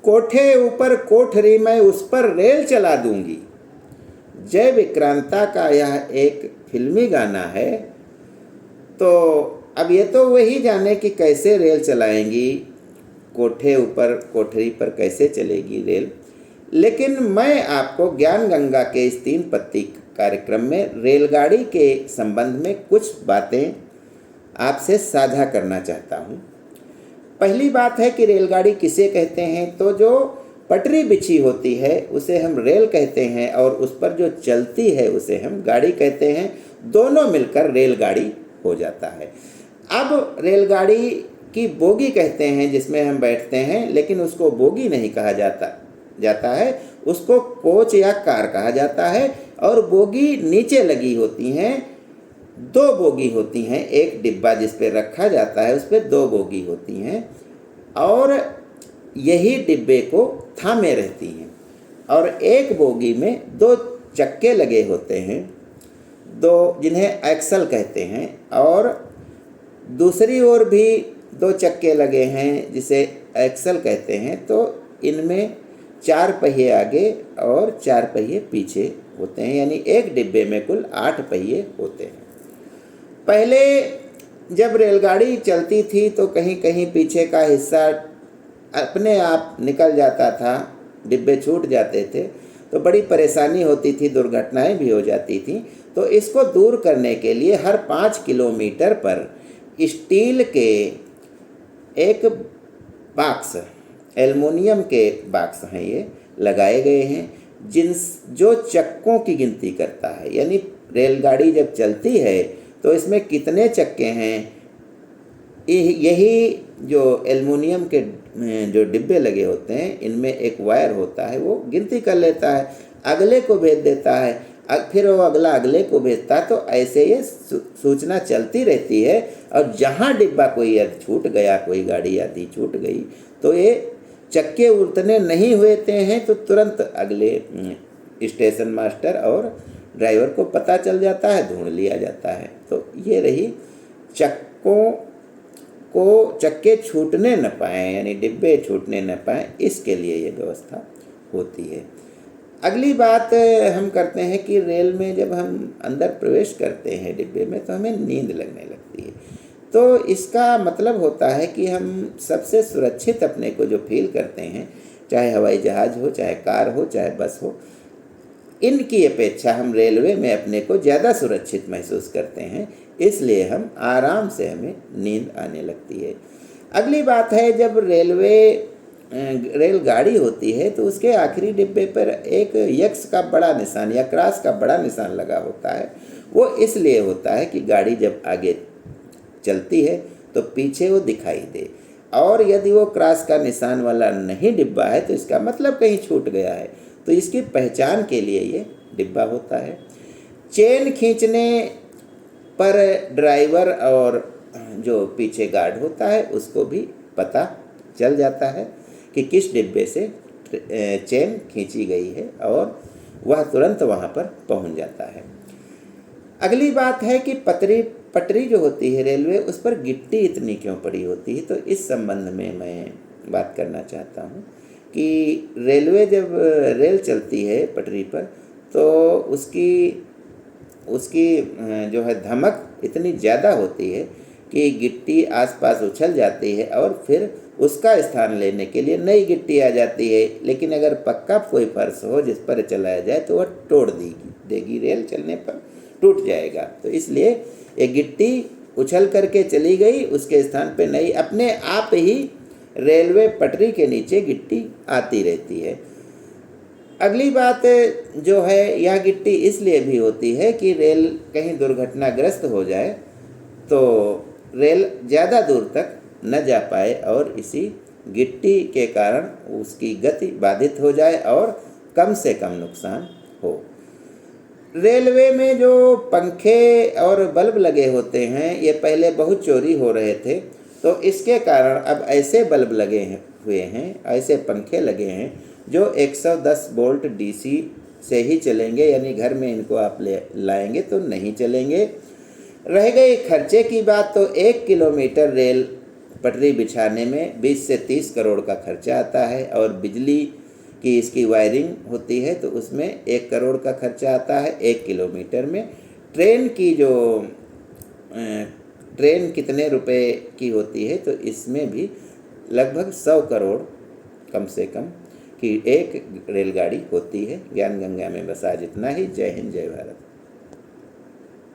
कोठे ऊपर कोठरी मैं उस पर रेल चला दूंगी। जय विक्रांता का यह एक फिल्मी गाना है। तो अब ये तो वही जाने कि कैसे रेल चलाएंगी, कोठे ऊपर कोठरी पर कैसे चलेगी रेल। लेकिन मैं आपको ज्ञान गंगा के इस 3 पत्ती कार्यक्रम में रेलगाड़ी के संबंध में कुछ बातें आपसे साझा करना चाहता हूँ। पहली बात है कि रेलगाड़ी किसे कहते हैं, तो जो पटरी बिछी होती है उसे हम रेल कहते हैं और उस पर जो चलती है उसे हम गाड़ी कहते हैं। दोनों मिलकर रेलगाड़ी हो जाता है। अब रेलगाड़ी की बोगी कहते हैं जिसमें हम बैठते हैं, लेकिन उसको बोगी नहीं कहा जाता है, उसको कोच या कार कहा जाता है। और बोगी नीचे लगी होती हैं, 2 बोगी होती हैं। एक डिब्बा जिस पे रखा जाता है उस पर 2 बोगी होती हैं और यही डिब्बे को थामे रहती हैं। और एक बोगी में 2 चक्के लगे होते हैं, 2 जिन्हें एक्सल कहते हैं, और दूसरी ओर भी 2 चक्के लगे हैं जिसे एक्सल कहते हैं। तो इनमें 4 पहिए आगे और 4 पहिए पीछे होते हैं, यानी एक डिब्बे में कुल 8 पहिए होते हैं। पहले जब रेलगाड़ी चलती थी तो कहीं कहीं पीछे का हिस्सा अपने आप निकल जाता था, डिब्बे छूट जाते थे, तो बड़ी परेशानी होती थी, दुर्घटनाएं भी हो जाती थी। तो इसको दूर करने के लिए हर 5 किलोमीटर पर स्टील के एक बॉक्स, एल्युमिनियम के बॉक्स हैं ये, लगाए गए हैं जो चक्कों की गिनती करता है। यानी रेलगाड़ी जब चलती है तो इसमें कितने चक्के हैं, यही जो एल्युमिनियम के जो डिब्बे लगे होते हैं इनमें एक वायर होता है, वो गिनती कर लेता है, अगले को भेज देता है, फिर वो अगला अगले को भेजता है। तो ऐसे ये सूचना चलती रहती है। और जहाँ डिब्बा कोई छूट गया, कोई गाड़ी आदि छूट गई, तो ये चक्के उतने नहीं हुए हैं तो तुरंत अगले स्टेशन मास्टर और ड्राइवर को पता चल जाता है, ढूंढ लिया जाता है। तो ये रही चक्के छूटने न पाएँ, यानी डिब्बे छूटने न पाएँ, इसके लिए ये व्यवस्था होती है। अगली बात हम करते हैं कि रेल में जब हम अंदर प्रवेश करते हैं डिब्बे में तो हमें नींद लगने लगती है। तो इसका मतलब होता है कि हम सबसे सुरक्षित अपने को जो फील करते हैं, चाहे हवाई जहाज़ हो, चाहे कार हो, चाहे बस हो, इनकी अपेक्षा हम रेलवे में अपने को ज़्यादा सुरक्षित महसूस करते हैं, इसलिए हम आराम से हमें नींद आने लगती है। अगली बात है, जब रेलगाड़ी होती है तो उसके आखिरी डिब्बे पर एक यक्स का बड़ा निशान या क्रॉस का बड़ा निशान लगा होता है। वो इसलिए होता है कि गाड़ी जब आगे चलती है तो पीछे वो दिखाई दे, और यदि वो क्रॉस का निशान वाला नहीं डिब्बा है तो इसका मतलब कहीं छूट गया है, तो इसकी पहचान के लिए ये डिब्बा होता है। चेन खींचने पर ड्राइवर और जो पीछे गार्ड होता है उसको भी पता चल जाता है कि किस डिब्बे से चेन खींची गई है, और वह तुरंत वहाँ पर पहुँच जाता है। अगली बात है कि पटरी जो होती है रेलवे, उस पर गिट्टी इतनी क्यों पड़ी होती है, तो इस संबंध में मैं बात करना चाहता हूँ कि रेलवे जब रेल चलती है पटरी पर तो उसकी जो है धमक इतनी ज़्यादा होती है कि गिट्टी आसपास उछल जाती है और फिर उसका स्थान लेने के लिए नई गिट्टी आ जाती है। लेकिन अगर पक्का कोई फर्श हो जिस पर चलाया जाए तो वह तोड़ देगी, रेल चलने पर टूट जाएगा। तो इसलिए एक गिट्टी उछल करके चली गई, उसके स्थान पे नई अपने आप ही रेलवे पटरी के नीचे गिट्टी आती रहती है। अगली बात जो है, यह गिट्टी इसलिए भी होती है कि रेल कहीं दुर्घटनाग्रस्त हो जाए तो रेल ज़्यादा दूर तक न जा पाए और इसी गिट्टी के कारण उसकी गति बाधित हो जाए और कम से कम नुकसान हो। रेलवे में जो पंखे और बल्ब लगे होते हैं ये पहले बहुत चोरी हो रहे थे, तो इसके कारण अब ऐसे बल्ब लगे हुए हैं, ऐसे पंखे लगे हैं जो 110 वोल्ट डीसी से ही चलेंगे, यानी घर में इनको आप लाएंगे तो नहीं चलेंगे। रह गई खर्चे की बात, तो 1 किलोमीटर रेल पटरी बिछाने में 20 से 30 करोड़ का खर्चा आता है, और बिजली की इसकी वायरिंग होती है तो उसमें 1 करोड़ का खर्चा आता है 1 किलोमीटर में। ट्रेन की जो ट्रेन कितने रुपए की होती है, तो इसमें भी लगभग 100 करोड़ कम से कम की एक रेलगाड़ी होती है। ज्ञान गंगा में बस आज इतना ही। जय हिंद, जय भारत।